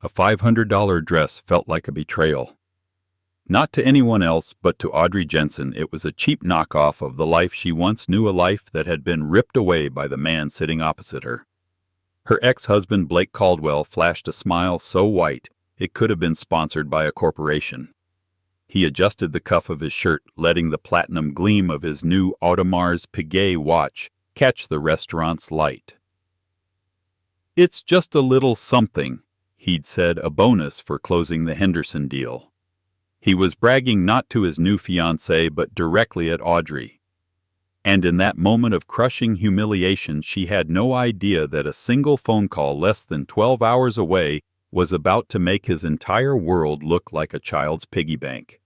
A $500 dress felt like a betrayal. Not to anyone else, but to Audrey Jensen, it was a cheap knockoff of the life she once knew, a life that had been ripped away by the man sitting opposite her. Her ex-husband, Blake Caldwell, flashed a smile so white it could have been sponsored by a corporation. He adjusted the cuff of his shirt, letting the platinum gleam of his new Audemars Piguet watch catch the restaurant's light. "It's just a little something," he'd said, a bonus for closing the Henderson deal. He was bragging not to his new fiancée, but directly at Audrey. And in that moment of crushing humiliation, she had no idea that a single phone call less than 12 hours away was about to make his entire world look like a child's piggy bank.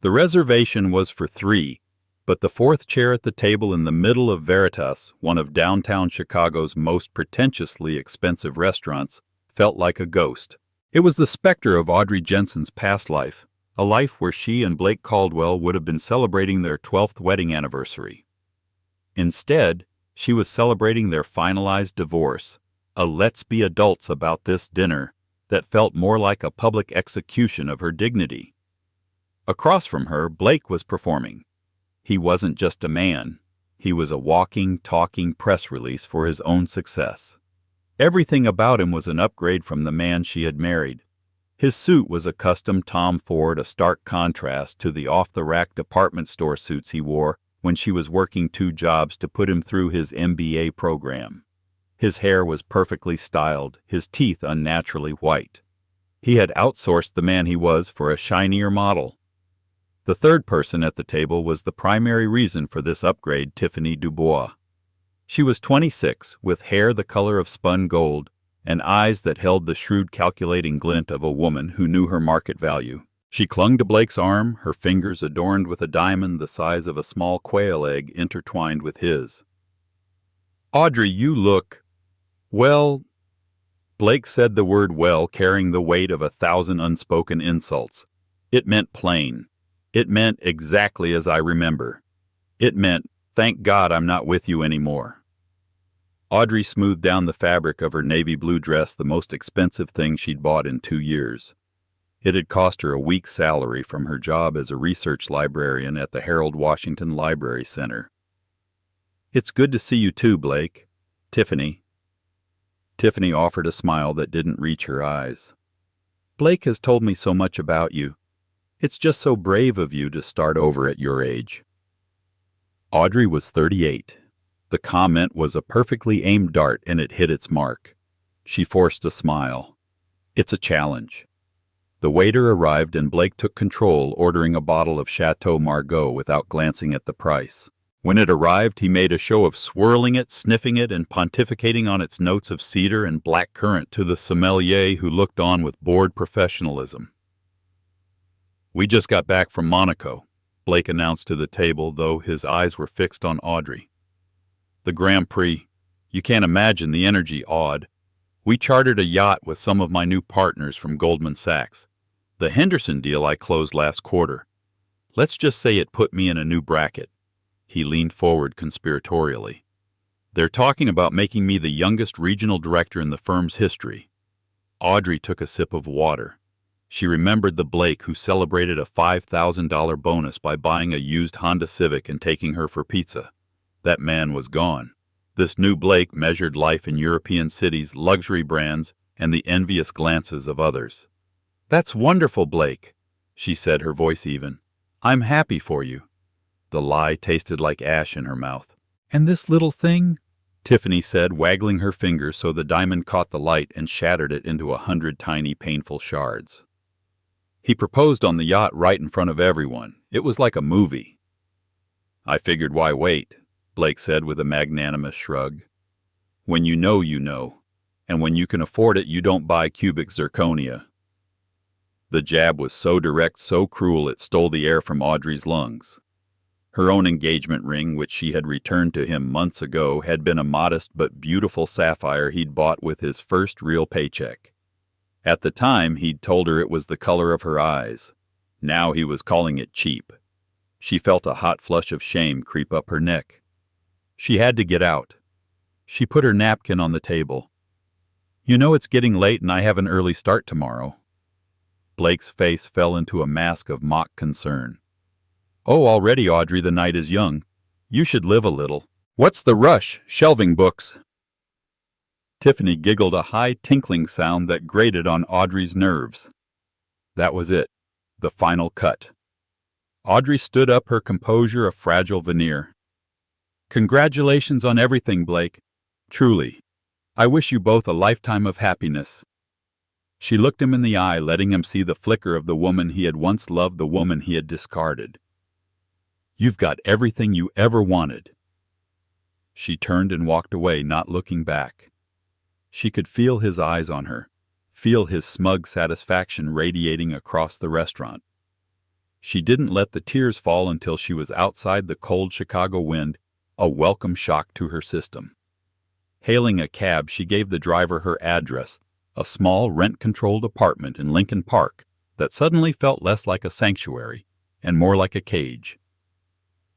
The reservation was for 3, but the 4th chair at the table in the middle of Veritas, one of downtown Chicago's most pretentiously expensive restaurants, felt like a ghost. It was the specter of Audrey Jensen's past life, a life where she and Blake Caldwell would have been celebrating their 12th wedding anniversary. Instead, she was celebrating their finalized divorce, a let's be adults about this dinner that felt more like a public execution of her dignity. Across from her, Blake was performing. He wasn't just a man. He was a walking, talking press release for his own success. Everything about him was an upgrade from the man she had married. His suit was a custom Tom Ford, a stark contrast to the off-the-rack department store suits he wore when she was working 2 jobs to put him through his MBA program. His hair was perfectly styled, his teeth unnaturally white. He had outsourced the man he was for a shinier model. The third person at the table was the primary reason for this upgrade, Tiffany Dubois. She was 26, with hair the color of spun gold, and eyes that held the shrewd calculating glint of a woman who knew her market value. She clung to Blake's arm, her fingers adorned with a diamond the size of a small quail egg intertwined with his. "Audrey, you look... well..." Blake said the word "well" carrying the weight of 1,000 unspoken insults. It meant plain. It meant exactly as I remember. It meant, thank God I'm not with you anymore. Audrey smoothed down the fabric of her navy blue dress, the most expensive thing she'd bought in 2 years. It had cost her a week's salary from her job as a research librarian at the Harold Washington Library Center. "It's good to see you too, Blake. Tiffany." Tiffany offered a smile that didn't reach her eyes. "Blake has told me so much about you. It's just so brave of you to start over at your age." Audrey was 38. The comment was a perfectly aimed dart, and it hit its mark. She forced a smile. "It's a challenge." The waiter arrived and Blake took control, ordering a bottle of Chateau Margaux without glancing at the price. When it arrived, he made a show of swirling it, sniffing it, and pontificating on its notes of cedar and black currant to the sommelier, who looked on with bored professionalism. "We just got back from Monaco," Blake announced to the table, though his eyes were fixed on Audrey. "The Grand Prix. You can't imagine the energy, Aud. We chartered a yacht with some of my new partners from Goldman Sachs. The Henderson deal I closed last quarter. Let's just say it put me in a new bracket." He leaned forward conspiratorially. "They're talking about making me the youngest regional director in the firm's history." Audrey took a sip of water. She remembered the Blake who celebrated a $5,000 bonus by buying a used Honda Civic and taking her for pizza. That man was gone. This new Blake measured life in European cities, luxury brands, and the envious glances of others. "That's wonderful, Blake," she said, her voice even. "I'm happy for you." The lie tasted like ash in her mouth. "And this little thing?" Tiffany said, waggling her finger so the diamond caught the light and shattered it into 100 tiny, painful shards. "He proposed on the yacht right in front of everyone. It was like a movie." "I figured why wait," Blake said with a magnanimous shrug. "When you know, you know. And when you can afford it, you don't buy cubic zirconia." The jab was so direct, so cruel, it stole the air from Audrey's lungs. Her own engagement ring, which she had returned to him months ago, had been a modest but beautiful sapphire he'd bought with his first real paycheck. At the time, he'd told her it was the color of her eyes. Now he was calling it cheap. She felt a hot flush of shame creep up her neck. She had to get out. She put her napkin on the table. You know it's getting late and I have an early start tomorrow. Blake's face fell into a mask of mock concern. Oh, already, Audrey, the night is young. You should live a little. What's the rush? Shelving books. Tiffany giggled a high tinkling sound that grated on Audrey's nerves. That was it. The final cut. Audrey stood up, her composure a fragile veneer. Congratulations on everything, Blake. Truly. I wish you both a lifetime of happiness. She looked him in the eye, letting him see the flicker of the woman he had once loved, the woman he had discarded. You've got everything you ever wanted. She turned and walked away, not looking back. She could feel his eyes on her, feel his smug satisfaction radiating across the restaurant. She didn't let the tears fall until she was outside the cold Chicago wind, a welcome shock to her system. Hailing a cab, she gave the driver her address, a small rent-controlled apartment in Lincoln Park that suddenly felt less like a sanctuary and more like a cage.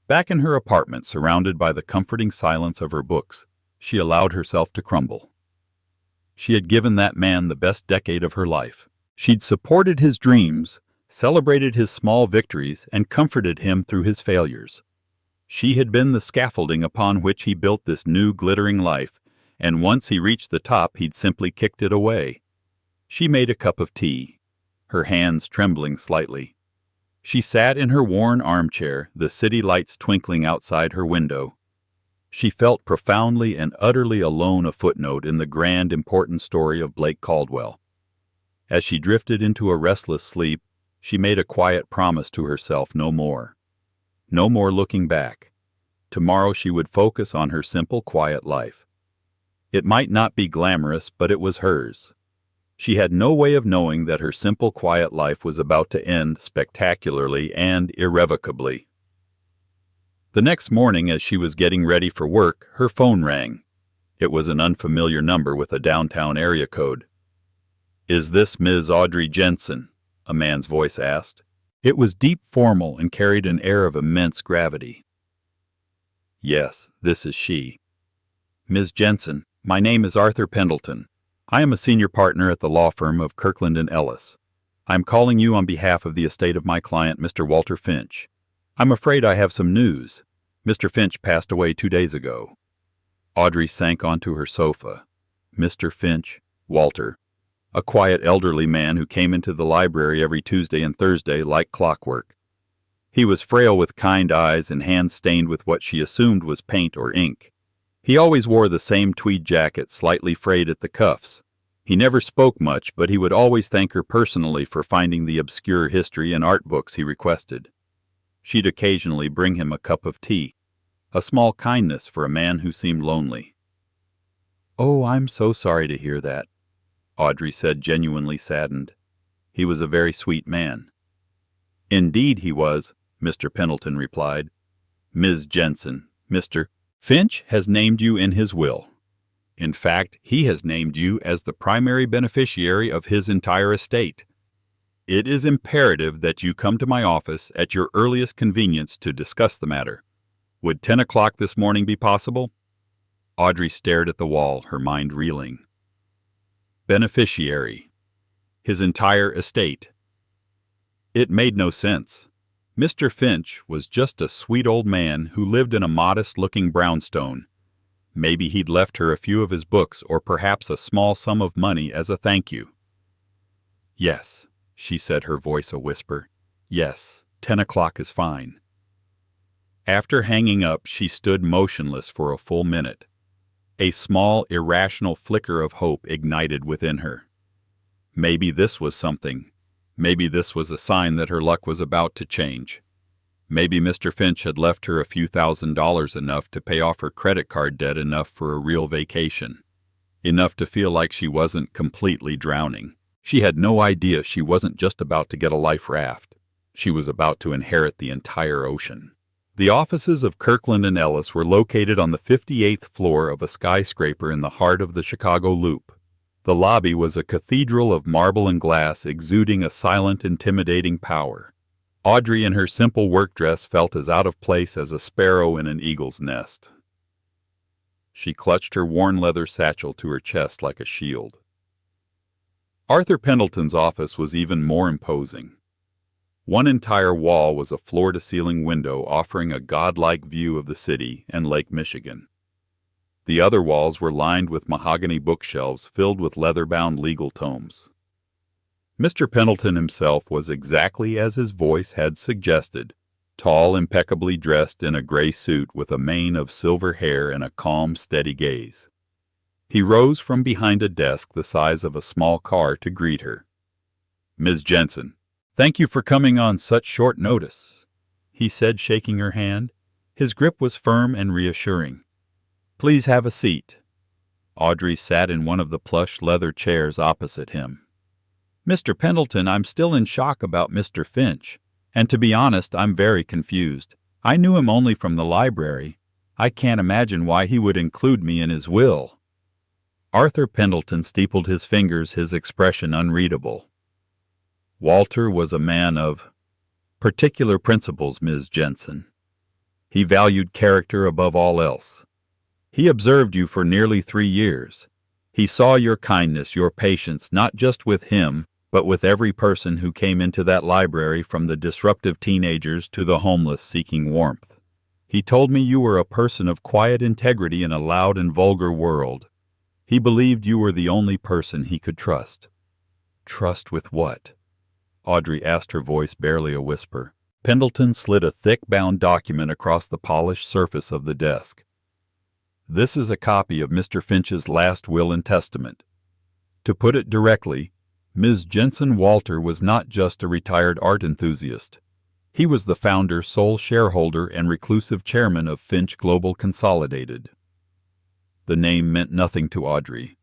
Back in her apartment, surrounded by the comforting silence of her books, she allowed herself to crumble. She had given that man the best decade of her life. She'd supported his dreams, celebrated his small victories, and comforted him through his failures. She had been the scaffolding upon which he built this new glittering life, and once he reached the top, he'd simply kicked it away. She made a cup of tea, her hands trembling slightly. She sat in her worn armchair, the city lights twinkling outside her window. She felt profoundly and utterly alone, a footnote in the grand, important story of Blake Caldwell. As she drifted into a restless sleep, she made a quiet promise to herself: no more. No more looking back. Tomorrow she would focus on her simple, quiet life. It might not be glamorous, but it was hers. She had no way of knowing that her simple, quiet life was about to end spectacularly and irrevocably. The next morning, as she was getting ready for work, her phone rang. It was an unfamiliar number with a downtown area code. "Is this Ms. Audrey Jensen?" a man's voice asked. It was deep, formal, and carried an air of immense gravity. "Yes, this is she." "Ms. Jensen, my name is Arthur Pendleton. I am a senior partner at the law firm of Kirkland & Ellis. I am calling you on behalf of the estate of my client, Mr. Walter Finch. I'm afraid I have some news. Mr. Finch passed away 2 days ago." Audrey sank onto her sofa. Mr. Finch, Walter, a quiet elderly man who came into the library every Tuesday and Thursday like clockwork. He was frail, with kind eyes and hands stained with what she assumed was paint or ink. He always wore the same tweed jacket, slightly frayed at the cuffs. He never spoke much, but he would always thank her personally for finding the obscure history and art books he requested. She'd occasionally bring him a cup of tea, a small kindness for a man who seemed lonely. "Oh, I'm so sorry to hear that," Audrey said, genuinely saddened. "He was a very sweet man." "Indeed he was," Mr. Pendleton replied. "Ms. Jensen, Mr. Finch has named you in his will. In fact, he has named you as the primary beneficiary of his entire estate. It is imperative that you come to my office at your earliest convenience to discuss the matter. Would 10 o'clock this morning be possible?" Audrey stared at the wall, her mind reeling. Beneficiary. His entire estate. It made no sense. Mr. Finch was just a sweet old man who lived in a modest-looking brownstone. Maybe he'd left her a few of his books, or perhaps a small sum of money as a thank you. "Yes," she said, her voice a whisper. "Yes, 10 o'clock is fine." After hanging up, she stood motionless for a full minute. A small, irrational flicker of hope ignited within her. Maybe this was something. Maybe this was a sign that her luck was about to change. Maybe Mr. Finch had left her a few $1,000s, enough to pay off her credit card debt, enough for a real vacation. Enough to feel like she wasn't completely drowning. She had no idea she wasn't just about to get a life raft. She was about to inherit the entire ocean. The offices of Kirkland & Ellis were located on the 58th floor of a skyscraper in the heart of the Chicago Loop. The lobby was a cathedral of marble and glass, exuding a silent, intimidating power. Audrey, in her simple work dress, felt as out of place as a sparrow in an eagle's nest. She clutched her worn leather satchel to her chest like a shield. Arthur Pendleton's office was even more imposing. One entire wall was a floor-to-ceiling window offering a godlike view of the city and Lake Michigan. The other walls were lined with mahogany bookshelves filled with leather-bound legal tomes. Mr. Pendleton himself was exactly as his voice had suggested, tall, impeccably dressed in a gray suit with a mane of silver hair and a calm, steady gaze. He rose from behind a desk the size of a small car to greet her. "Ms. Jensen, thank you for coming on such short notice," he said, shaking her hand. His grip was firm and reassuring. "Please have a seat." Audrey sat in one of the plush leather chairs opposite him. "Mr. Pendleton, I'm still in shock about Mr. Finch, and to be honest, I'm very confused. I knew him only from the library. I can't imagine why he would include me in his will." Arthur Pendleton steepled his fingers, his expression unreadable. "Walter was a man of particular principles, Ms. Jensen. He valued character above all else. He observed you for nearly 3 years. He saw your kindness, your patience, not just with him, but with every person who came into that library, from the disruptive teenagers to the homeless seeking warmth. He told me you were a person of quiet integrity in a loud and vulgar world. He believed you were the only person he could trust." "Trust with what?" Audrey asked, her voice barely a whisper. Pendleton slid a thick bound document across the polished surface of the desk. "This is a copy of Mr. Finch's last will and testament. To put it directly, Ms. Jensen Walter was not just a retired art enthusiast. He was the founder, sole shareholder, and reclusive chairman of Finch Global Consolidated." The name meant nothing to Audrey.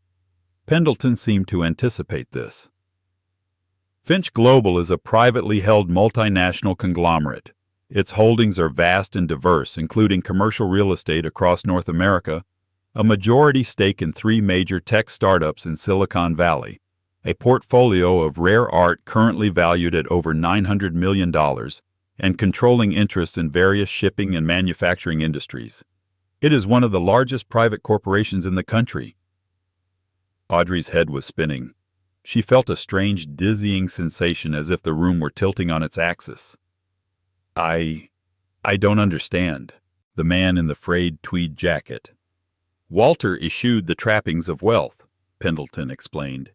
Pendleton seemed to anticipate this. "Finch Global is a privately held multinational conglomerate. Its holdings are vast and diverse, including commercial real estate across North America, a majority stake in 3 major tech startups in Silicon Valley, a portfolio of rare art currently valued at over $900 million, and controlling interests in various shipping and manufacturing industries. It is one of the largest private corporations in the country." Audrey's head was spinning. She felt a strange, dizzying sensation, as if the room were tilting on its axis. I don't understand." The man in the frayed tweed jacket. "Walter eschewed the trappings of wealth," Pendleton explained.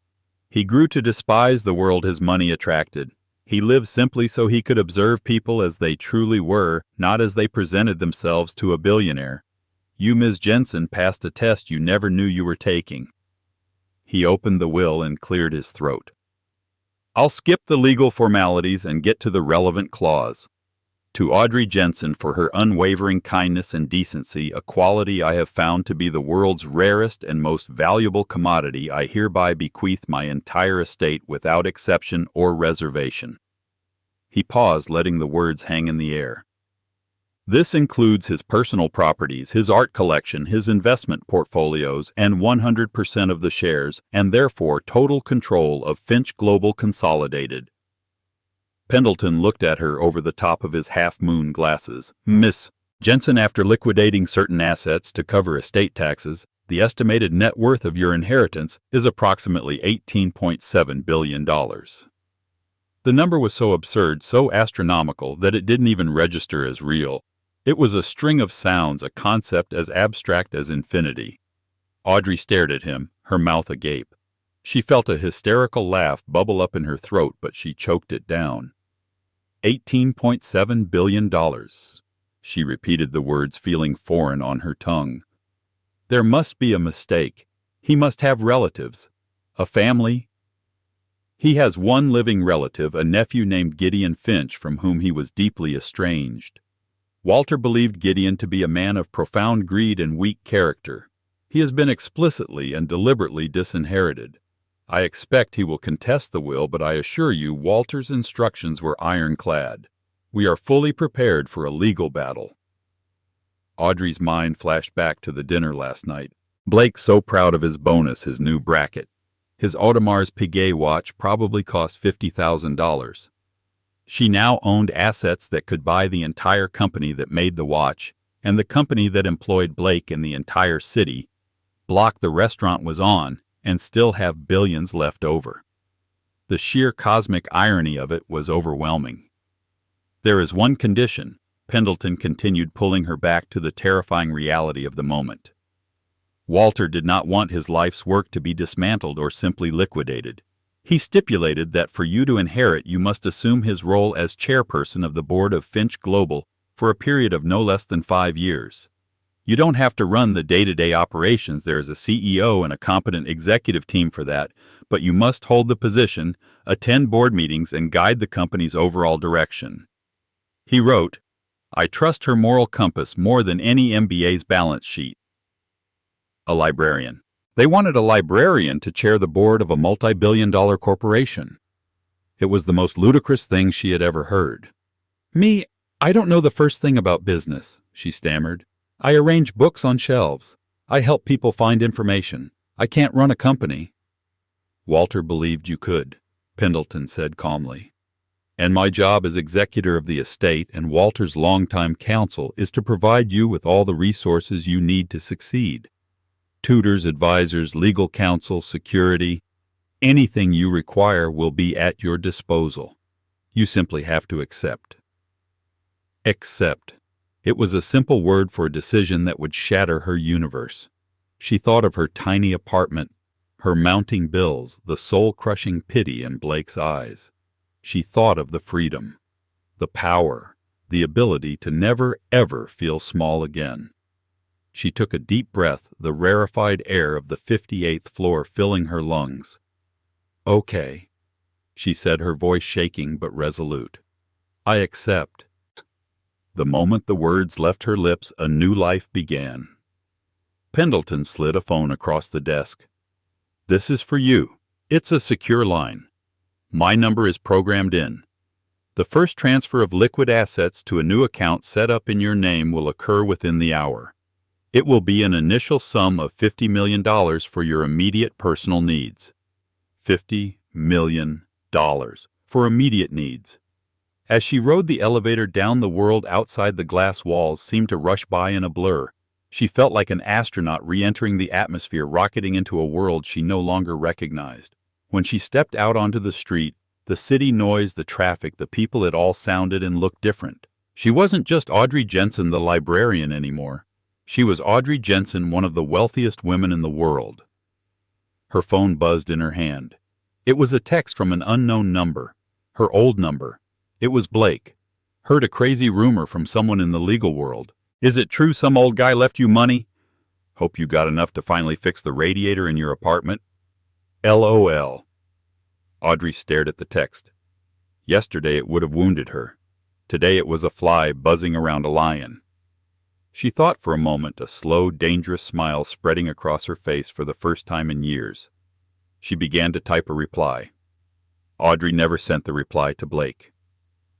"He grew to despise the world his money attracted. He lived simply so he could observe people as they truly were, not as they presented themselves to a billionaire. You, Ms. Jensen, passed a test you never knew you were taking." He opened the will and cleared his throat. "I'll skip the legal formalities and get to the relevant clause. To Audrey Jensen, for her unwavering kindness and decency, a quality I have found to be the world's rarest and most valuable commodity, I hereby bequeath my entire estate without exception or reservation." He paused, letting the words hang in the air. "This includes his personal properties, his art collection, his investment portfolios, and 100% of the shares, and therefore total control of Finch Global Consolidated." Pendleton looked at her over the top of his half-moon glasses. "Miss Jensen, after liquidating certain assets to cover estate taxes, the estimated net worth of your inheritance is approximately $18.7 billion. The number was so absurd, so astronomical, that it didn't even register as real. It was a string of sounds, a concept as abstract as infinity." Audrey stared at him, her mouth agape. She felt a hysterical laugh bubble up in her throat, but she choked it down. $18.7 billion. She repeated the words, feeling foreign on her tongue. "There must be a mistake. He must have relatives. A family." "He has one living relative, a nephew named Gideon Finch, from whom he was deeply estranged. Walter believed Gideon to be a man of profound greed and weak character. He has been explicitly and deliberately disinherited. I expect he will contest the will, but I assure you Walter's instructions were ironclad. We are fully prepared for a legal battle." Audrey's mind flashed back to the dinner last night. Blake so proud of his bonus, his new bracket. His Audemars Piguet watch probably cost $50,000. She now owned assets that could buy the entire company that made the watch, and the company that employed Blake in the entire city, block the restaurant was on, and still have billions left over. The sheer cosmic irony of it was overwhelming. "There is one condition," Pendleton continued, pulling her back to the terrifying reality of the moment. Walter did not want his life's work to be dismantled or simply liquidated. He stipulated that for you to inherit, you must assume his role as chairperson of the board of Finch Global for a period of no less than 5 years. You don't have to run the day-to-day operations. There is a CEO and a competent executive team for that, but you must hold the position, attend board meetings, and guide the company's overall direction. He wrote, "I trust her moral compass more than any MBA's balance sheet." A librarian. They wanted a librarian to chair the board of a multi-billion-dollar corporation. It was the most ludicrous thing she had ever heard. "Me, I don't know the first thing about business," she stammered. "I arrange books on shelves. I help people find information. I can't run a company." "Walter believed you could," Pendleton said calmly. "And my job as executor of the estate and Walter's longtime counsel is to provide you with all the resources you need to succeed. Tutors, advisors, legal counsel, security, anything you require will be at your disposal. You simply have to accept." Accept. It was a simple word for a decision that would shatter her universe. She thought of her tiny apartment, her mounting bills, the soul-crushing pity in Blake's eyes. She thought of the freedom, the power, the ability to never, ever feel small again. She took a deep breath, the rarefied air of the 58th floor filling her lungs. "Okay," she said, her voice shaking but resolute. "I accept." The moment the words left her lips, a new life began. Pendleton slid a phone across the desk. "This is for you. It's a secure line. My number is programmed in. The first transfer of liquid assets to a new account set up in your name will occur within the hour. It will be an initial sum of $50 million for your immediate personal needs." $50 million for immediate needs. As she rode the elevator down, the world outside the glass walls seemed to rush by in a blur. She felt like an astronaut re-entering the atmosphere, rocketing into a world she no longer recognized. When she stepped out onto the street, the city noise, the traffic, the people, it all sounded and looked different. She wasn't just Audrey Jensen, the librarian, anymore. She was Audrey Jensen, one of the wealthiest women in the world. Her phone buzzed in her hand. It was a text from an unknown number. Her old number. It was Blake. "Heard a crazy rumor from someone in the legal world. Is it true some old guy left you money? Hope you got enough to finally fix the radiator in your apartment. LOL." Audrey stared at the text. Yesterday it would have wounded her. Today it was a fly buzzing around a lion. She thought for a moment, a slow, dangerous smile spreading across her face for the first time in years. She began to type a reply. Audrey never sent the reply to Blake.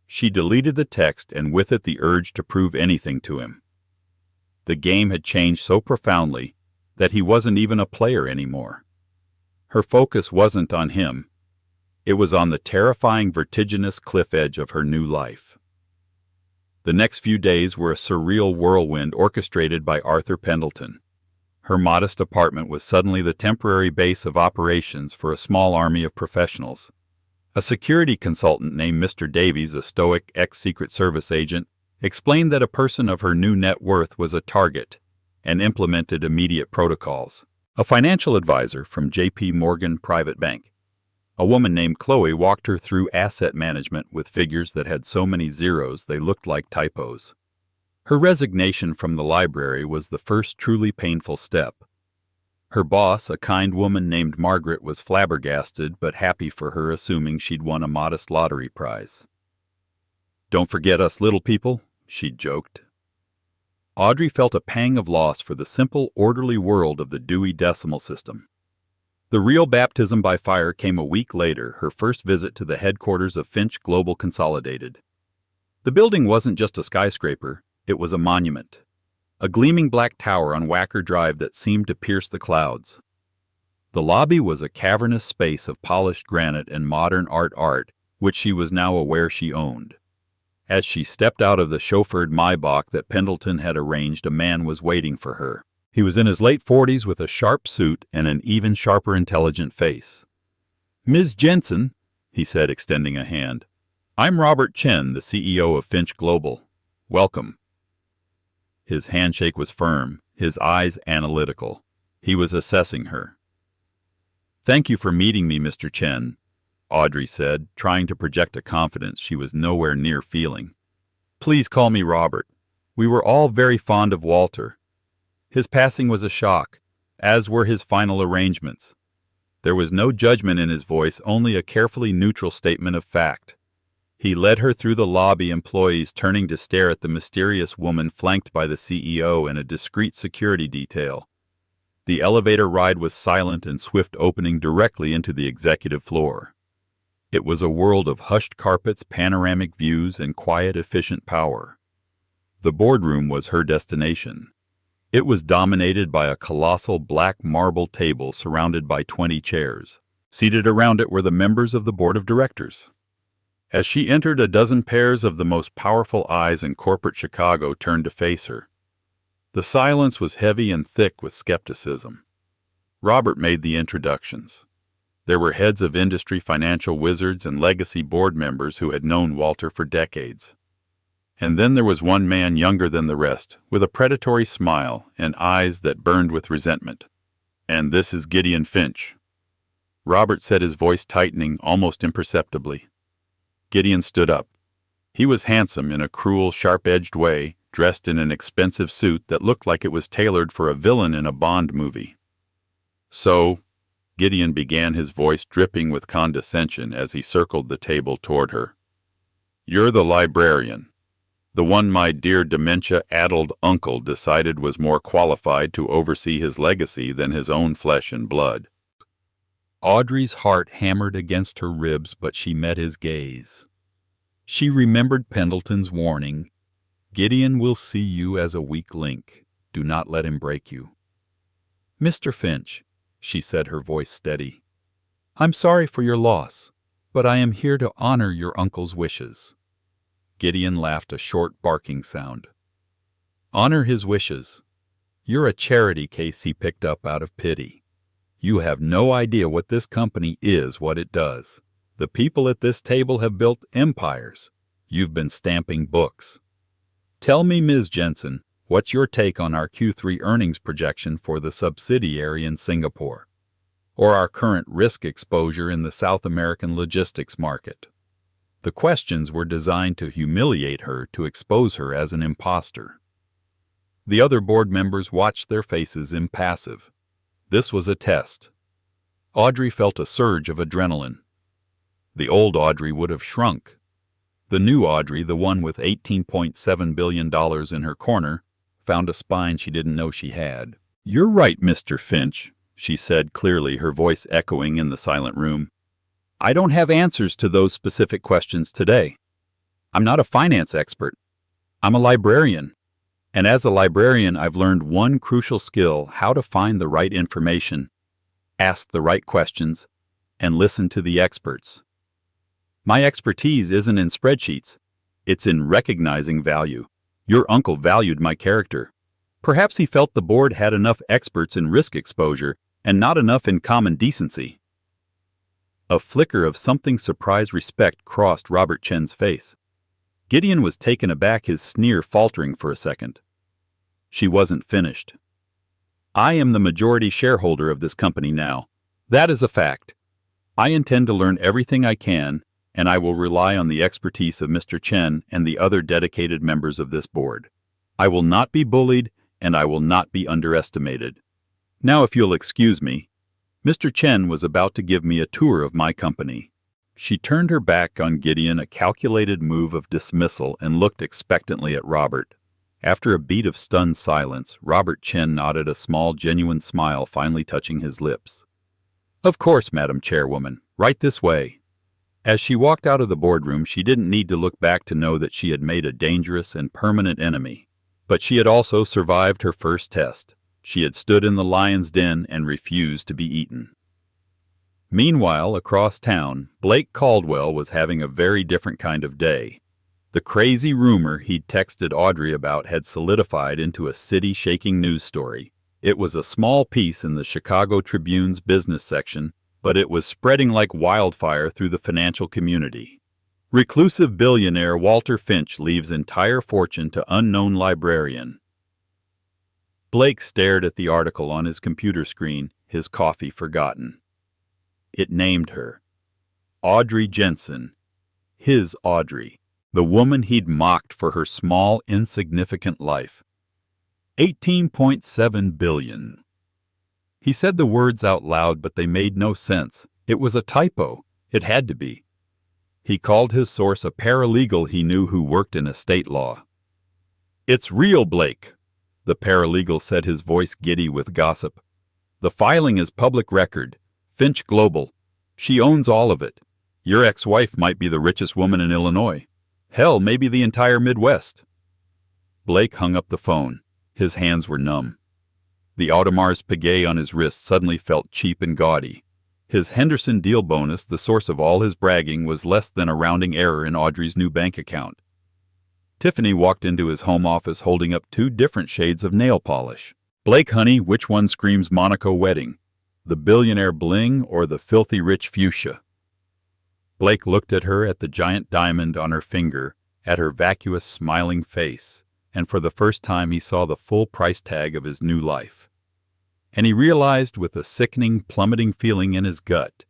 She deleted the text, and with it the urge to prove anything to him. The game had changed so profoundly that he wasn't even a player anymore. Her focus wasn't on him. It was on the terrifying, vertiginous cliff edge of her new life. The next few days were a surreal whirlwind orchestrated by Arthur Pendleton. Her modest apartment was suddenly the temporary base of operations for a small army of professionals. A security consultant named Mr. Davies, a stoic ex-Secret Service agent, explained that a person of her new net worth was a target and implemented immediate protocols. A financial advisor from J.P. Morgan Private Bank. A woman named Chloe walked her through asset management with figures that had so many zeros they looked like typos. Her resignation from the library was the first truly painful step. Her boss, a kind woman named Margaret, was flabbergasted but happy for her, assuming she'd won a modest lottery prize. "Don't forget us little people," she'd joked. Audrey felt a pang of loss for the simple, orderly world of the Dewey Decimal System. The real baptism by fire came a week later, her first visit to the headquarters of Finch Global Consolidated. The building wasn't just a skyscraper, it was a monument. A gleaming black tower on Wacker Drive that seemed to pierce the clouds. The lobby was a cavernous space of polished granite and modern art, which she was now aware she owned. As she stepped out of the chauffeured Maybach that Pendleton had arranged, a man was waiting for her. He was in his late 40s with a sharp suit and an even sharper intelligent face. "Ms. Jensen," he said, extending a hand. "I'm Robert Chen, the CEO of Finch Global. Welcome." His handshake was firm, his eyes analytical. He was assessing her. "Thank you for meeting me, Mr. Chen," Audrey said, trying to project a confidence she was nowhere near feeling. "Please call me Robert. We were all very fond of Walter. His passing was a shock, as were his final arrangements." There was no judgment in his voice, only a carefully neutral statement of fact. He led her through the lobby, employees turning to stare at the mysterious woman flanked by the CEO and a discreet security detail. The elevator ride was silent and swift, opening directly into the executive floor. It was a world of hushed carpets, panoramic views, and quiet, efficient power. The boardroom was her destination. It was dominated by a colossal black marble table surrounded by 20 chairs. Seated around it were the members of the board of directors. As she entered, a dozen pairs of the most powerful eyes in corporate Chicago turned to face her. The silence was heavy and thick with skepticism. Robert made the introductions. There were heads of industry, financial wizards, and legacy board members who had known Walter for decades. And then there was one man younger than the rest, with a predatory smile and eyes that burned with resentment. "And this is Gideon Finch." Robert said, his voice tightening almost imperceptibly. Gideon stood up. He was handsome in a cruel, sharp-edged way, dressed in an expensive suit that looked like it was tailored for a villain in a Bond movie. "So," Gideon began, his voice dripping with condescension as he circled the table toward her, "you're the librarian. The one my dear dementia-addled uncle decided was more qualified to oversee his legacy than his own flesh and blood." Audrey's heart hammered against her ribs, but she met his gaze. She remembered Pendleton's warning, "Gideon will see you as a weak link. Do not let him break you." "Mr. Finch," she said, her voice steady, "I'm sorry for your loss, but I am here to honor your uncle's wishes." Gideon laughed, a short barking sound. "Honor his wishes. You're a charity case he picked up out of pity. You have no idea what this company is, what it does. The people at this table have built empires. You've been stamping books. Tell me, Ms. Jensen, what's your take on our Q3 earnings projection for the subsidiary in Singapore, or our current risk exposure in the South American logistics market?" The questions were designed to humiliate her, to expose her as an imposter. The other board members watched, their faces impassive. This was a test. Audrey felt a surge of adrenaline. The old Audrey would have shrunk. The new Audrey, the one with $18.7 billion in her corner, found a spine she didn't know she had. "You're right, Mr. Finch," she said clearly, her voice echoing in the silent room. "I don't have answers to those specific questions today. I'm not a finance expert. I'm a librarian. And as a librarian, I've learned one crucial skill: how to find the right information, ask the right questions, and listen to the experts. My expertise isn't in spreadsheets. It's in recognizing value. Your uncle valued my character. Perhaps he felt the board had enough experts in risk exposure and not enough in common decency." A flicker of something surprised respect crossed Robert Chen's face. Gideon was taken aback, his sneer faltering for a second. She wasn't finished. "I am the majority shareholder of this company now. That is a fact. I intend to learn everything I can, and I will rely on the expertise of Mr. Chen and the other dedicated members of this board. I will not be bullied, and I will not be underestimated. Now, if you'll excuse me, Mr. Chen was about to give me a tour of my company." She turned her back on Gideon, a calculated move of dismissal, and looked expectantly at Robert. After a beat of stunned silence, Robert Chen nodded, a small, genuine smile finally touching his lips. "Of course, Madam Chairwoman. Right this way." As she walked out of the boardroom, she didn't need to look back to know that she had made a dangerous and permanent enemy. But she had also survived her first test. She had stood in the lion's den and refused to be eaten. Meanwhile, across town, Blake Caldwell was having a very different kind of day. The crazy rumor he'd texted Audrey about had solidified into a city-shaking news story. It was a small piece in the Chicago Tribune's business section, but it was spreading like wildfire through the financial community. Reclusive billionaire Walter Finch leaves entire fortune to unknown librarian. Blake stared at the article on his computer screen, his coffee forgotten. It named her. Audrey Jensen. His Audrey. The woman he'd mocked for her small, insignificant life. 18.7 billion. He said the words out loud, but they made no sense. It was a typo. It had to be. He called his source a paralegal he knew who worked in estate law. "It's real, Blake," the paralegal said, his voice giddy with gossip. "The filing is public record. Finch Global. She owns all of it. Your ex-wife might be the richest woman in Illinois. Hell, maybe the entire Midwest." Blake hung up the phone. His hands were numb. The Audemars Piguet on his wrist suddenly felt cheap and gaudy. His Henderson deal bonus, the source of all his bragging, was less than a rounding error in Audrey's new bank account. Tiffany walked into his home office holding up 2 different shades of nail polish. "Blake, honey, which one screams Monaco wedding? The billionaire bling or the filthy rich fuchsia?" Blake looked at her, at the giant diamond on her finger, at her vacuous, smiling face, and for the first time he saw the full price tag of his new life. And he realized with a sickening, plummeting feeling in his gut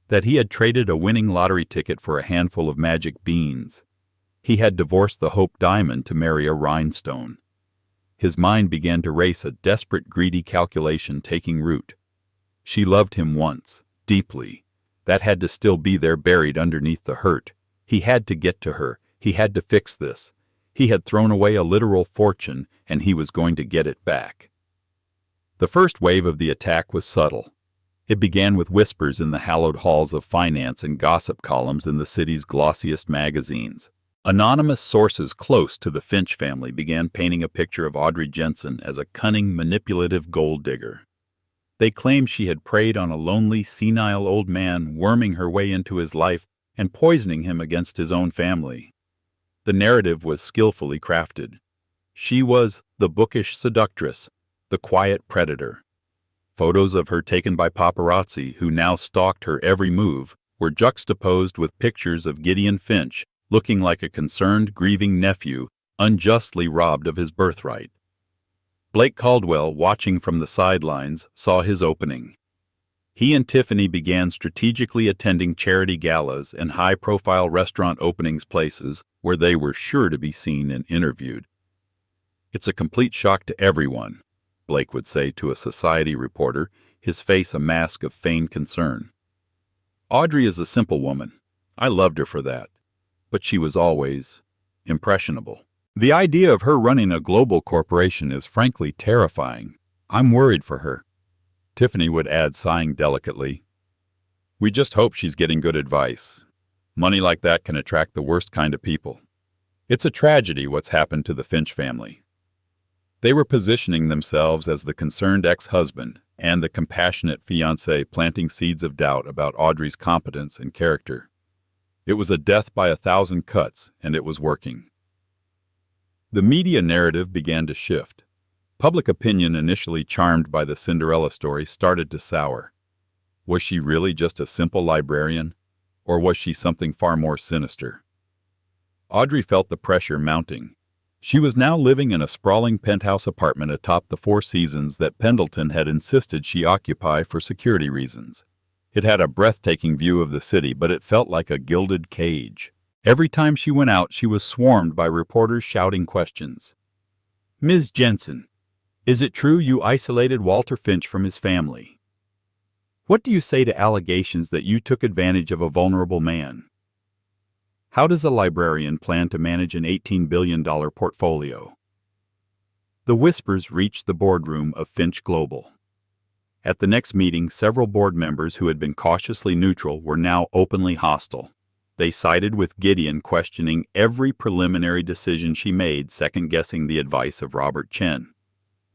that he had traded a winning lottery ticket for a handful of magic beans. He had divorced the Hope Diamond to marry a rhinestone. His mind began to race, a desperate, greedy calculation taking root. She loved him once, deeply. That had to still be there, buried underneath the hurt. He had to get to her. He had to fix this. He had thrown away a literal fortune, and he was going to get it back. The first wave of the attack was subtle. It began with whispers in the hallowed halls of finance and gossip columns in the city's glossiest magazines. Anonymous sources close to the Finch family began painting a picture of Audrey Jensen as a cunning, manipulative gold digger. They claimed she had preyed on a lonely, senile old man, worming her way into his life and poisoning him against his own family. The narrative was skillfully crafted. She was the bookish seductress, the quiet predator. Photos of her taken by paparazzi, who now stalked her every move, were juxtaposed with pictures of Gideon Finch, looking like a concerned, grieving nephew, unjustly robbed of his birthright. Blake Caldwell, watching from the sidelines, saw his opening. He and Tiffany began strategically attending charity galas and high-profile restaurant openings, places where they were sure to be seen and interviewed. "It's a complete shock to everyone," Blake would say to a society reporter, his face a mask of feigned concern. "Audrey is a simple woman. I loved her for that. But she was always impressionable. The idea of her running a global corporation is frankly terrifying. I'm worried for her," Tiffany would add, sighing delicately. "We just hope she's getting good advice. Money like that can attract the worst kind of people. It's a tragedy what's happened to the Finch family." They were positioning themselves as the concerned ex-husband and the compassionate fiancé, planting seeds of doubt about Audrey's competence and character. It was a death by 1,000 cuts, and it was working. The media narrative began to shift. Public opinion, initially charmed by the Cinderella story, started to sour. Was she really just a simple librarian, or was she something far more sinister? Audrey felt the pressure mounting. She was now living in a sprawling penthouse apartment atop the Four Seasons that Pendleton had insisted she occupy for security reasons. It had a breathtaking view of the city, but it felt like a gilded cage. Every time she went out, she was swarmed by reporters shouting questions. "Ms. Jensen, is it true you isolated Walter Finch from his family? What do you say to allegations that you took advantage of a vulnerable man? How does a librarian plan to manage an $18 billion portfolio?" The whispers reached the boardroom of Finch Global. At the next meeting, several board members who had been cautiously neutral were now openly hostile. They sided with Gideon, questioning every preliminary decision she made, second-guessing the advice of Robert Chen.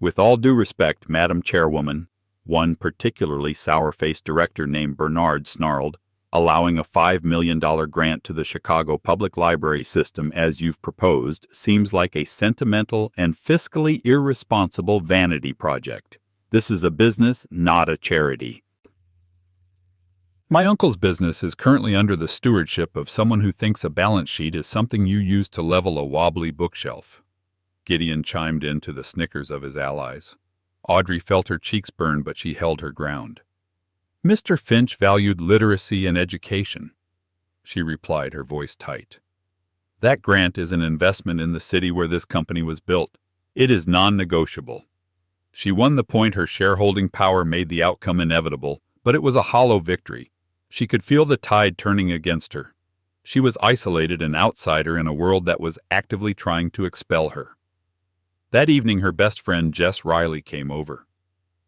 "With all due respect, Madam Chairwoman," one particularly sour-faced director named Bernard snarled, "allowing a $5 million grant to the Chicago Public Library System as you've proposed seems like a sentimental and fiscally irresponsible vanity project. This is a business, not a charity." My uncle's business is currently under the stewardship of someone who thinks a balance sheet is something you use to level a wobbly bookshelf. Gideon chimed in to the snickers of his allies. Audrey felt her cheeks burn, but she held her ground. Mr. Finch valued literacy and education, she replied, her voice tight. That grant is an investment in the city where this company was built. It is non-negotiable. She won the point. Her shareholding power made the outcome inevitable, but it was a hollow victory. She could feel the tide turning against her. She was isolated, an outsider in a world that was actively trying to expel her. That evening, her best friend Jess Riley came over.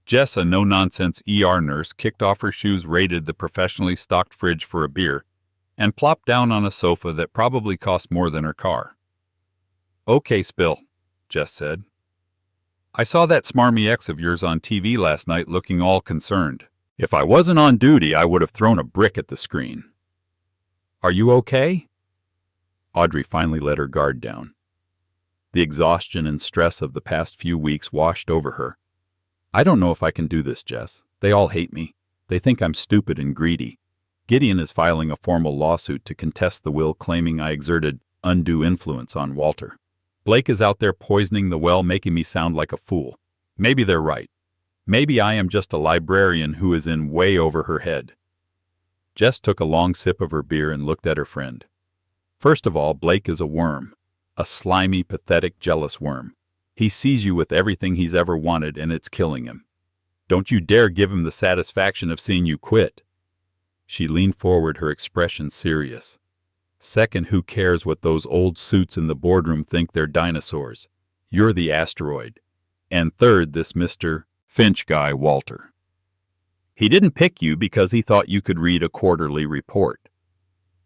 Jess, a no-nonsense ER nurse, kicked off her shoes, raided the professionally stocked fridge for a beer, and plopped down on a sofa that probably cost more than her car. "Okay, Spill," Jess said. "I saw that smarmy ex of yours on TV last night looking all concerned. If I wasn't on duty, I would have thrown a brick at the screen. Are you okay?" Audrey finally let her guard down. The exhaustion and stress of the past few weeks washed over her. "I don't know if I can do this, Jess. They all hate me. They think I'm stupid and greedy. Gideon is filing a formal lawsuit to contest the will, claiming I exerted undue influence on Walter. Blake is out there poisoning the well, making me sound like a fool. Maybe they're right. Maybe I am just a librarian who is in way over her head." Jess took a long sip of her beer and looked at her friend. "First of all, Blake is a worm. A slimy, pathetic, jealous worm. He sees you with everything he's ever wanted, and it's killing him. Don't you dare give him the satisfaction of seeing you quit." She leaned forward, her expression serious. "Second, who cares what those old suits in the boardroom think? They're dinosaurs. You're the asteroid. And third, this Mr. Finch guy, Walter. He didn't pick you because he thought you could read a quarterly report.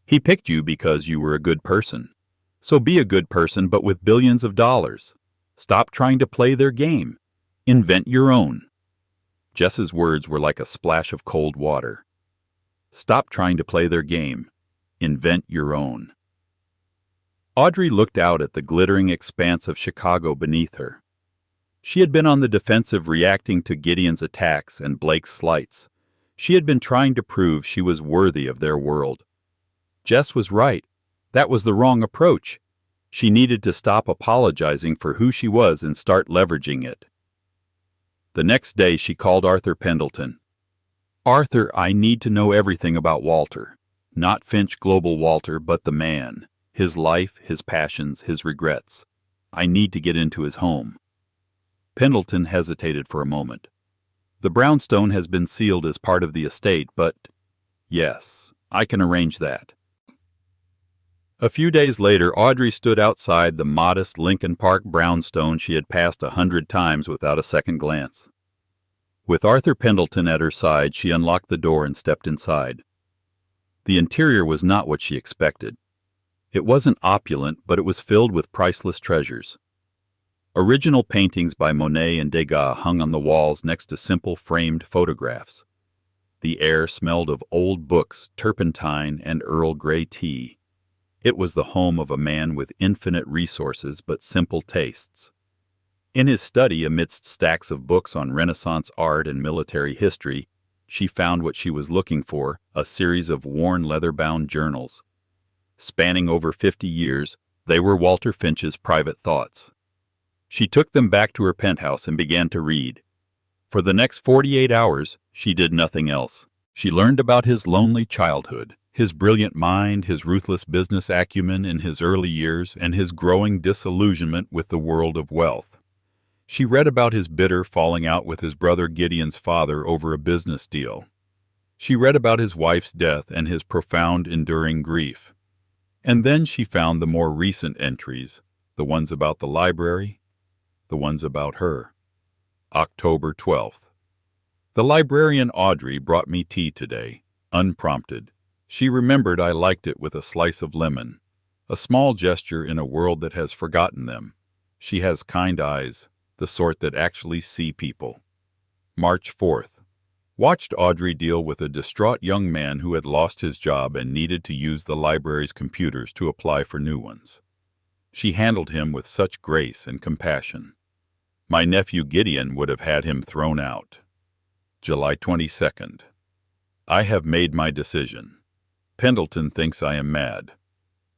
He picked you because you were a good person. So be a good person, but with billions of dollars. Stop trying to play their game. Invent your own." Jess's words were like a splash of cold water. Stop trying to play their game. Invent your own. Audrey looked out at the glittering expanse of Chicago beneath her. She had been on the defensive, reacting to Gideon's attacks and Blake's slights. She had been trying to prove she was worthy of their world. Jess was right. That was the wrong approach. She needed to stop apologizing for who she was and start leveraging it. The next day she called Arthur Pendleton. "Arthur, I need to know everything about Walter. Not Finch Global Walter, but the man. His life, his passions, his regrets. I need to get into his home." Pendleton hesitated for a moment. "The brownstone has been sealed as part of the estate, but yes, I can arrange that." A few days later, Audrey stood outside the modest Lincoln Park brownstone she had passed 100 times without a second glance. With Arthur Pendleton at her side, she unlocked the door and stepped inside. The interior was not what she expected. It wasn't opulent, but it was filled with priceless treasures. Original paintings by Monet and Degas hung on the walls next to simple framed photographs. The air smelled of old books, turpentine, and Earl Grey tea. It was the home of a man with infinite resources but simple tastes. In his study, amidst stacks of books on Renaissance art and military history, she found what she was looking for, a series of worn leather-bound journals. Spanning over 50 years, they were Walter Finch's private thoughts. She took them back to her penthouse and began to read. For the next 48 hours, she did nothing else. She learned about his lonely childhood, his brilliant mind, his ruthless business acumen in his early years, and his growing disillusionment with the world of wealth. She read about his bitter falling out with his brother Gideon's father over a business deal. She read about his wife's death and his profound, enduring grief. And then she found the more recent entries, the ones about the library, the ones about her. October 12th. The librarian Audrey brought me tea today, unprompted. She remembered I liked it with a slice of lemon, a small gesture in a world that has forgotten them. She has kind eyes, the sort that actually see people. March 4th. Watched Audrey deal with a distraught young man who had lost his job and needed to use the library's computers to apply for new ones. She handled him with such grace and compassion. My nephew Gideon would have had him thrown out. July 22nd. I have made my decision. Pendleton thinks I am mad.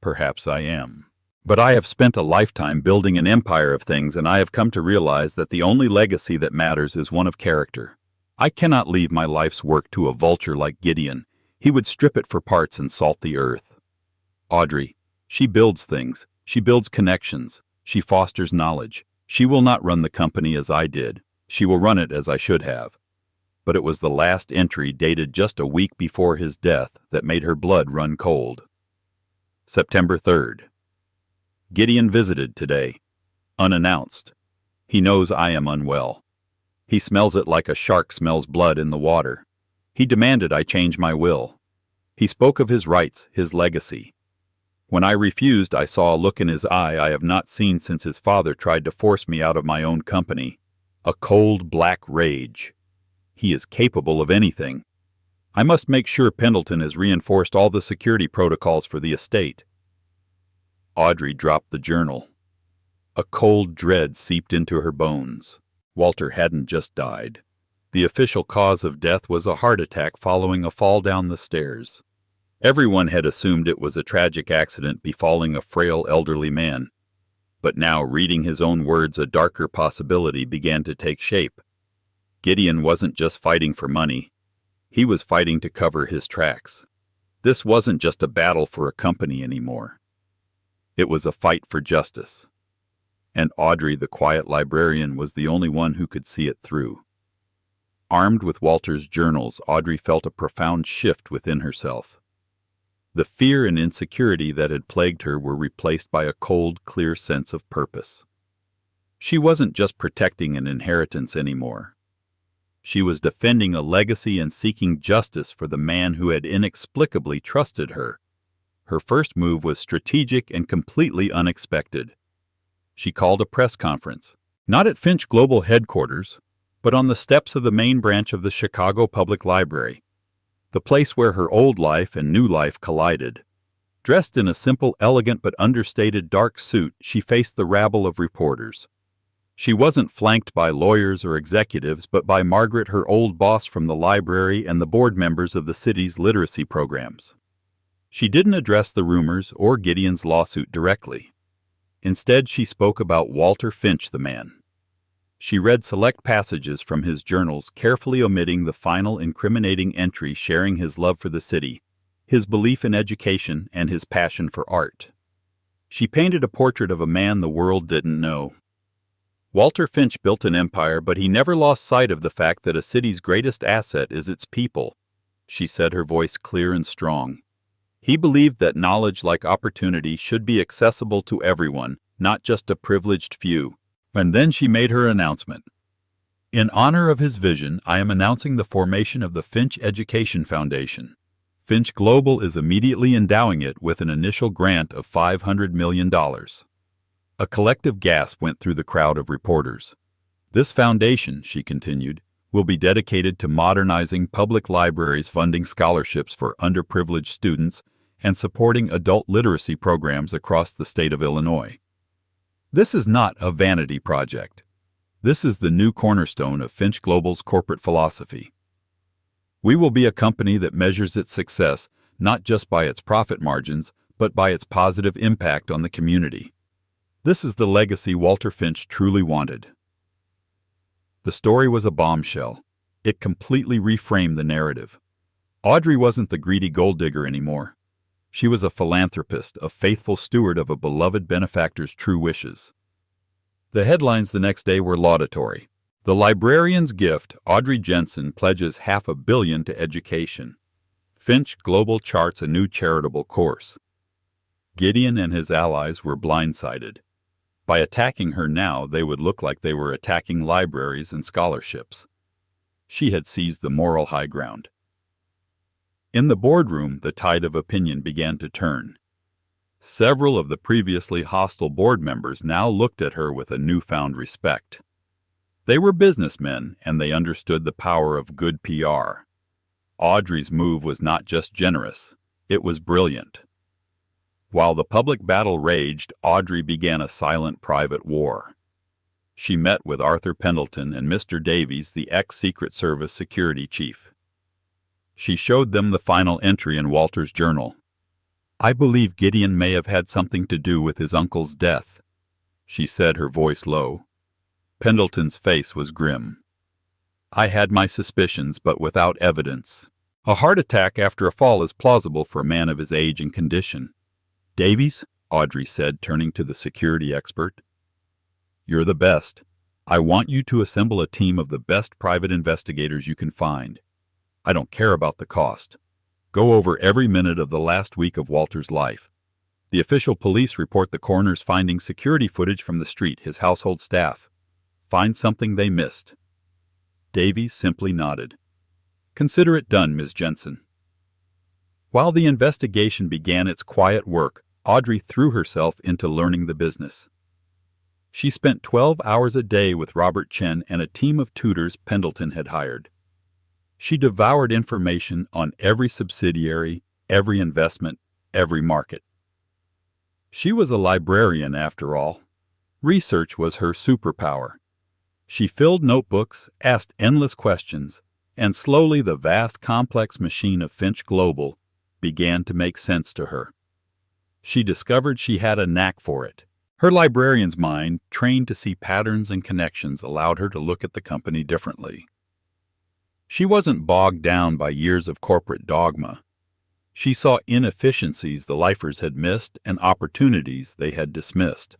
Perhaps I am. But I have spent a lifetime building an empire of things, and I have come to realize that the only legacy that matters is one of character. I cannot leave my life's work to a vulture like Gideon. He would strip it for parts and salt the earth. Audrey, she builds things. She builds connections. She fosters knowledge. She will not run the company as I did. She will run it as I should have. But it was the last entry, dated just a week before his death, that made her blood run cold. September 3rd. Gideon visited today, unannounced. He knows I am unwell. He smells it like a shark smells blood in the water. He demanded I change my will. He spoke of his rights, his legacy. When I refused, I saw a look in his eye I have not seen since his father tried to force me out of my own company. A cold, black rage. He is capable of anything. I must make sure Pendleton has reinforced all the security protocols for the estate. Audrey dropped the journal. A cold dread seeped into her bones. Walter hadn't just died. The official cause of death was a heart attack following a fall down the stairs. Everyone had assumed it was a tragic accident befalling a frail elderly man. But now, reading his own words, a darker possibility began to take shape. Gideon wasn't just fighting for money. He was fighting to cover his tracks. This wasn't just a battle for a company anymore. It was a fight for justice. And Audrey, the quiet librarian, was the only one who could see it through. Armed with Walter's journals, Audrey felt a profound shift within herself. The fear and insecurity that had plagued her were replaced by a cold, clear sense of purpose. She wasn't just protecting an inheritance anymore. She was defending a legacy and seeking justice for the man who had inexplicably trusted her. Her first move was strategic and completely unexpected. She called a press conference, not at Finch Global headquarters, but on the steps of the main branch of the Chicago Public Library, the place where her old life and new life collided. Dressed in a simple, elegant but understated dark suit, she faced the rabble of reporters. She wasn't flanked by lawyers or executives, but by Margaret, her old boss from the library, and the board members of the city's literacy programs. She didn't address the rumors or Gideon's lawsuit directly. Instead, she spoke about Walter Finch, the man. She read select passages from his journals, carefully omitting the final incriminating entry sharing his love for the city, his belief in education, and his passion for art. She painted a portrait of a man the world didn't know. Walter Finch built an empire, but he never lost sight of the fact that a city's greatest asset is its people, she said, her voice clear and strong. He believed that knowledge, like opportunity, should be accessible to everyone, not just a privileged few. And then she made her announcement. In honor of his vision, I am announcing the formation of the Finch Education Foundation. Finch Global is immediately endowing it with an initial grant of $500 million. A collective gasp went through the crowd of reporters. This foundation, she continued, will be dedicated to modernizing public libraries, funding scholarships for underprivileged students, and supporting adult literacy programs across the state of Illinois. This is not a vanity project. This is the new cornerstone of Finch Global's corporate philosophy. We will be a company that measures its success not just by its profit margins, but by its positive impact on the community. This is the legacy Walter Finch truly wanted. The story was a bombshell. It completely reframed the narrative. Audrey wasn't the greedy gold digger anymore. She was a philanthropist, a faithful steward of a beloved benefactor's true wishes. The headlines the next day were laudatory. The librarian's gift, Audrey Jensen pledges $500 million to education. Finch Global charts a new charitable course. Gideon and his allies were blindsided. By attacking her now, they would look like they were attacking libraries and scholarships. She had seized the moral high ground. In the boardroom, the tide of opinion began to turn. Several of the previously hostile board members now looked at her with a newfound respect. They were businessmen, and they understood the power of good PR. Audrey's move was not just generous, it was brilliant. While the public battle raged, Audrey began a silent private war. She met with Arthur Pendleton and Mr. Davies, the ex-Secret Service security chief. She showed them the final entry in Walter's journal. "I believe Gideon may have had something to do with his uncle's death," she said, her voice low. Pendleton's face was grim. "I had my suspicions, but without evidence. A heart attack after a fall is plausible for a man of his age and condition." "Davies," Audrey said, turning to the security expert, "you're the best. I want you to assemble a team of the best private investigators you can find. I don't care about the cost. Go over every minute of the last week of Walter's life. The official police report the coroner's finding security footage from the street, his household staff. Find something they missed." Davies simply nodded. "Consider it done, Ms. Jensen." While the investigation began its quiet work, Audrey threw herself into learning the business. She spent 12 hours a day with Robert Chen and a team of tutors Pendleton had hired. She devoured information on every subsidiary, every investment, every market. She was a librarian, after all. Research was her superpower. She filled notebooks, asked endless questions, and slowly the vast, complex machine of Finch Global began to make sense to her. She discovered she had a knack for it. Her librarian's mind, trained to see patterns and connections, allowed her to look at the company differently. She wasn't bogged down by years of corporate dogma. She saw inefficiencies the lifers had missed and opportunities they had dismissed.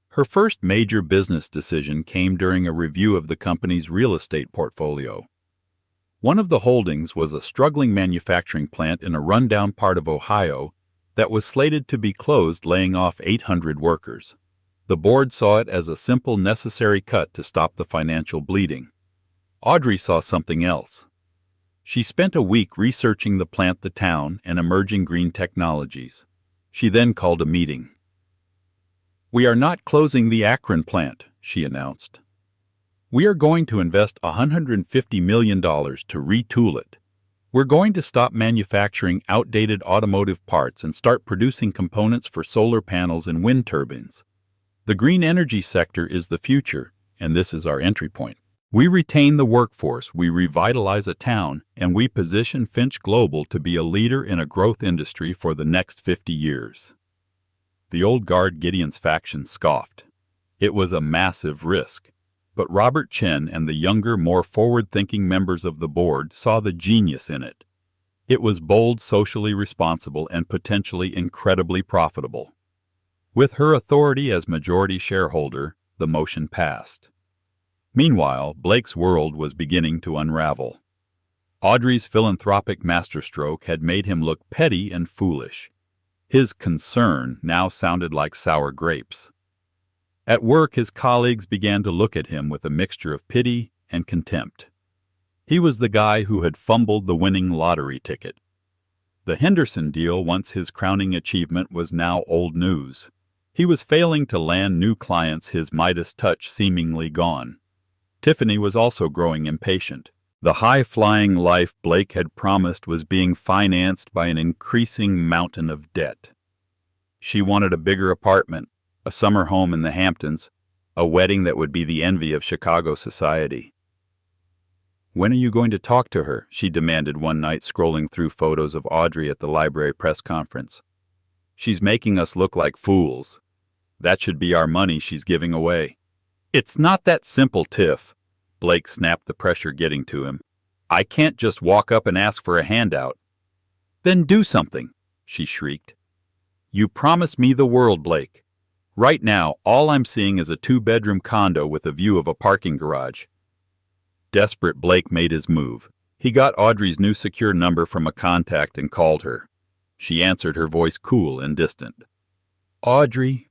Her first major business decision came during a review of the company's real estate portfolio. One of the holdings was a struggling manufacturing plant in a rundown part of Ohio that was slated to be closed, laying off 800 workers. The board saw it as a simple, necessary cut to stop the financial bleeding. Audrey saw something else. She spent a week researching the plant, the town, and emerging green technologies. She then called a meeting. "We are not closing the Akron plant," she announced. "We are going to invest $150 million to retool it. We're going to stop manufacturing outdated automotive parts and start producing components for solar panels and wind turbines. The green energy sector is the future, and this is our entry point. We retain the workforce, we revitalize a town, and we position Finch Global to be a leader in a growth industry for the next 50 years. The old guard Gideon's faction scoffed. It was a massive risk, but Robert Chen and the younger, more forward-thinking members of the board saw the genius in it. It was bold, socially responsible, and potentially incredibly profitable. With her authority as majority shareholder, the motion passed. Meanwhile, Blake's world was beginning to unravel. Audrey's philanthropic masterstroke had made him look petty and foolish. His concern now sounded like sour grapes. At work, his colleagues began to look at him with a mixture of pity and contempt. He was the guy who had fumbled the winning lottery ticket. The Henderson deal, once his crowning achievement, was now old news. He was failing to land new clients, his Midas touch seemingly gone. Tiffany was also growing impatient. The high-flying life Blake had promised was being financed by an increasing mountain of debt. She wanted a bigger apartment, a summer home in the Hamptons, a wedding that would be the envy of Chicago society. "When are you going to talk to her?" she demanded one night, scrolling through photos of Audrey at the library press conference. "She's making us look like fools. That should be our money she's giving away." "It's not that simple, Tiff." Blake snapped, the pressure getting to him. "I can't just walk up and ask for a handout." "Then do something," she shrieked. "You promised me the world, Blake. Right now, all I'm seeing is a 2-bedroom condo with a view of a parking garage." Desperate, Blake made his move. He got Audrey's new secure number from a contact and called her. She answered, her voice cool and distant. "Audrey,"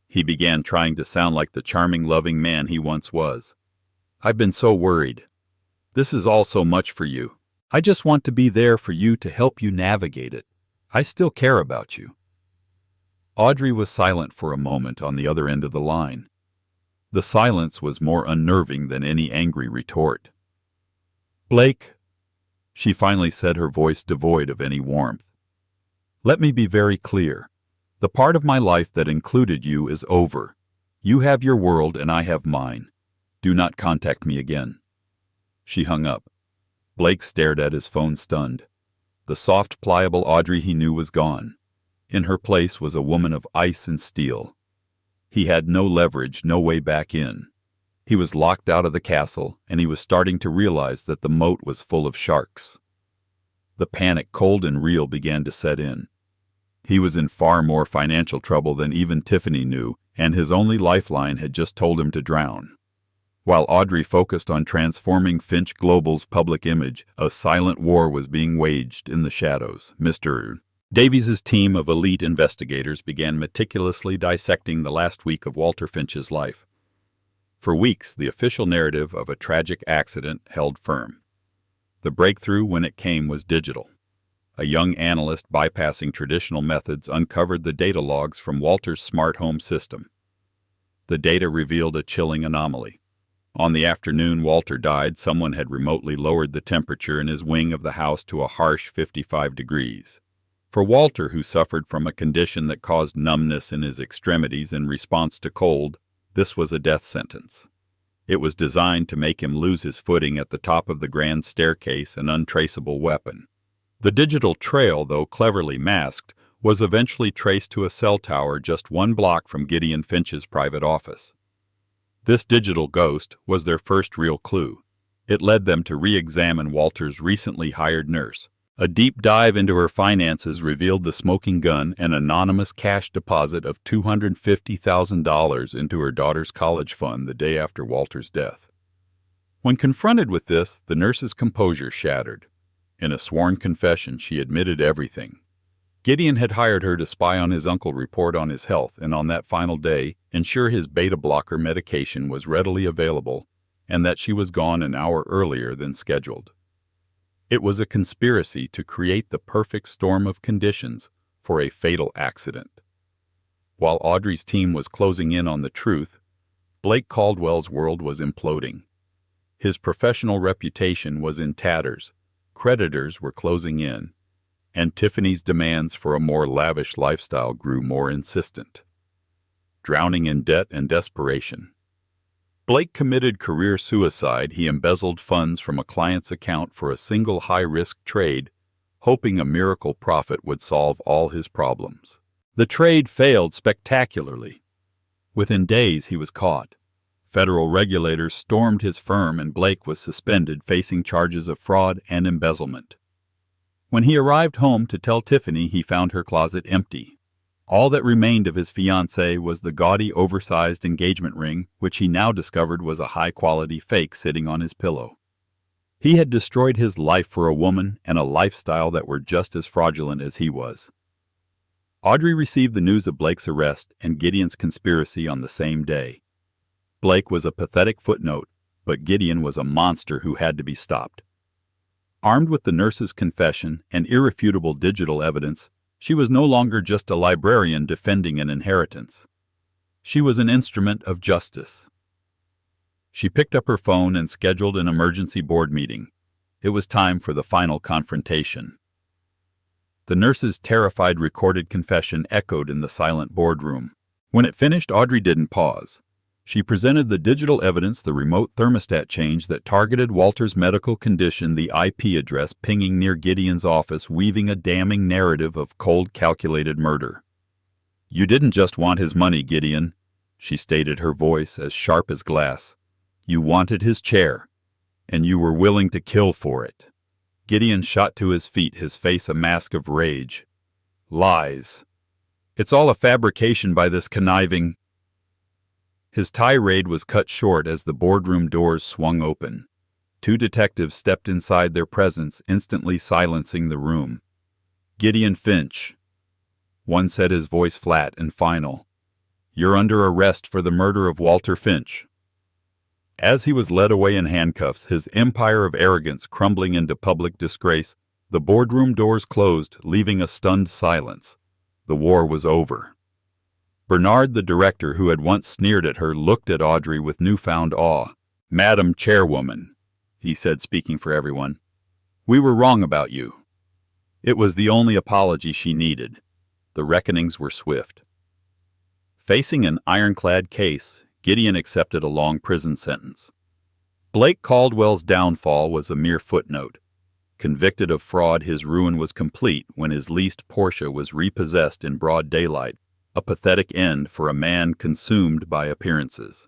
he began, trying to sound like the charming, loving man he once was. "I've been so worried. This is all so much for you. I just want to be there for you to help you navigate it. I still care about you." Audrey was silent for a moment on the other end of the line. The silence was more unnerving than any angry retort. "Blake," she finally said, her voice devoid of any warmth. "Let me be very clear. The part of my life that included you is over. You have your world and I have mine. Do not contact me again." She hung up. Blake stared at his phone stunned. The soft, pliable Audrey he knew was gone. In her place was a woman of ice and steel. He had no leverage, no way back in. He was locked out of the castle, and he was starting to realize that the moat was full of sharks. The panic, cold and real, began to set in. He was in far more financial trouble than even Tiffany knew, and his only lifeline had just told him to drown. While Audrey focused on transforming Finch Global's public image, a silent war was being waged in the shadows. Mr. Davies's team of elite investigators began meticulously dissecting the last week of Walter Finch's life. For weeks, the official narrative of a tragic accident held firm. The breakthrough, when it came, was digital. A young analyst bypassing traditional methods uncovered the data logs from Walter's smart home system. The data revealed a chilling anomaly. On the afternoon Walter died, someone had remotely lowered the temperature in his wing of the house to a harsh 55 degrees. For Walter, who suffered from a condition that caused numbness in his extremities in response to cold, this was a death sentence. It was designed to make him lose his footing at the top of the grand staircase, an untraceable weapon. The digital trail, though cleverly masked, was eventually traced to a cell tower just 1 block from Gideon Finch's private office. This digital ghost was their first real clue. It led them to re-examine Walter's recently hired nurse. A deep dive into her finances revealed the smoking gun and anonymous cash deposit of $250,000 into her daughter's college fund the day after Walter's death. When confronted with this, the nurse's composure shattered. In a sworn confession, she admitted everything. Gideon had hired her to spy on his uncle, report on his health, and on that final day, ensure his beta-blocker medication was readily available and that she was gone an hour earlier than scheduled. It was a conspiracy to create the perfect storm of conditions for a fatal accident. While Audrey's team was closing in on the truth, Blake Caldwell's world was imploding. His professional reputation was in tatters, creditors were closing in, and Tiffany's demands for a more lavish lifestyle grew more insistent. Drowning in debt and desperation, Blake committed career suicide. He embezzled funds from a client's account for a single high-risk trade, hoping a miracle profit would solve all his problems. The trade failed spectacularly. Within days, he was caught. Federal regulators stormed his firm, and Blake was suspended, facing charges of fraud and embezzlement. When he arrived home to tell Tiffany, he found her closet empty. All that remained of his fiancée was the gaudy, oversized engagement ring, which he now discovered was a high-quality fake sitting on his pillow. He had destroyed his life for a woman and a lifestyle that were just as fraudulent as he was. Audrey received the news of Blake's arrest and Gideon's conspiracy on the same day. Blake was a pathetic footnote, but Gideon was a monster who had to be stopped. Armed with the nurse's confession and irrefutable digital evidence, she was no longer just a librarian defending an inheritance. She was an instrument of justice. She picked up her phone and scheduled an emergency board meeting. It was time for the final confrontation. The nurse's terrified recorded confession echoed in the silent boardroom. When it finished, Audrey didn't pause. She presented the digital evidence, the remote thermostat change that targeted Walter's medical condition, the IP address pinging near Gideon's office, weaving a damning narrative of cold, calculated murder. "You didn't just want his money, Gideon," she stated, her voice as sharp as glass. "You wanted his chair, and you were willing to kill for it." Gideon shot to his feet, his face a mask of rage. "Lies. It's all a fabrication by this conniving—" His tirade was cut short as the boardroom doors swung open. 2 detectives stepped inside, their presence instantly silencing the room. "Gideon Finch," one said, his voice flat and final. "You're under arrest for the murder of Walter Finch." As he was led away in handcuffs, his empire of arrogance crumbling into public disgrace, the boardroom doors closed, leaving a stunned silence. The war was over. Bernard, the director, who had once sneered at her, looked at Audrey with newfound awe. "Madam Chairwoman," he said, speaking for everyone, "we were wrong about you." It was the only apology she needed. The reckonings were swift. Facing an ironclad case, Gideon accepted a long prison sentence. Blake Caldwell's downfall was a mere footnote. Convicted of fraud, his ruin was complete when his leased Porsche was repossessed in broad daylight, a pathetic end for a man consumed by appearances.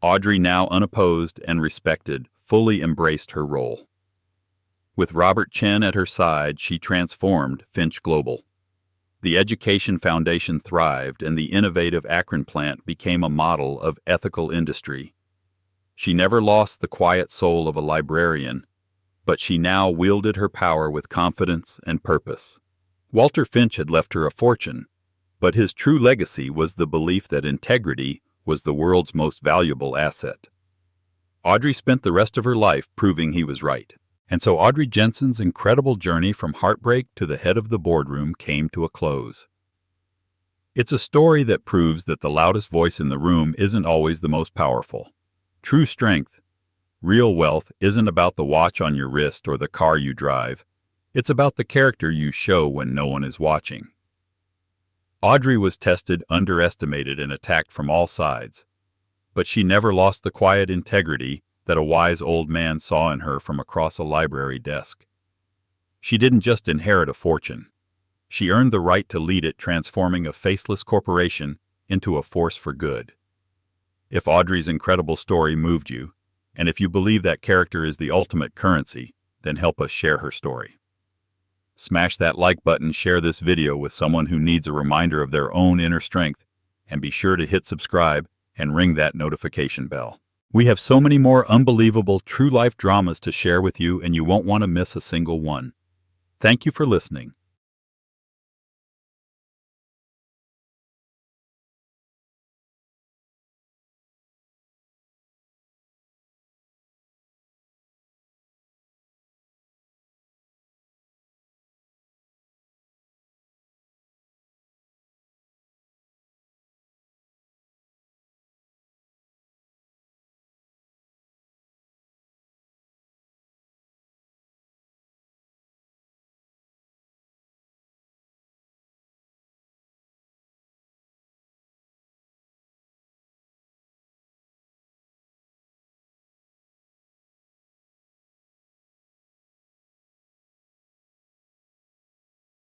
Audrey, now unopposed and respected, fully embraced her role. With Robert Chen at her side, she transformed Finch Global. The Education Foundation thrived, and the innovative Akron plant became a model of ethical industry. She never lost the quiet soul of a librarian, but she now wielded her power with confidence and purpose. Walter Finch had left her a fortune, but his true legacy was the belief that integrity was the world's most valuable asset. Audrey spent the rest of her life proving he was right. And so Audrey Jensen's incredible journey from heartbreak to the head of the boardroom came to a close. It's a story that proves that the loudest voice in the room isn't always the most powerful. True strength, real wealth, isn't about the watch on your wrist or the car you drive. It's about the character you show when no one is watching. Audrey was tested, underestimated, and attacked from all sides, but she never lost the quiet integrity that a wise old man saw in her from across a library desk. She didn't just inherit a fortune. She earned the right to lead it, transforming a faceless corporation into a force for good. If Audrey's incredible story moved you, and if you believe that character is the ultimate currency, then help us share her story. Smash that like button, share this video with someone who needs a reminder of their own inner strength, and be sure to hit subscribe and ring that notification bell. We have so many more unbelievable true-life dramas to share with you, and you won't want to miss a single one. Thank you for listening.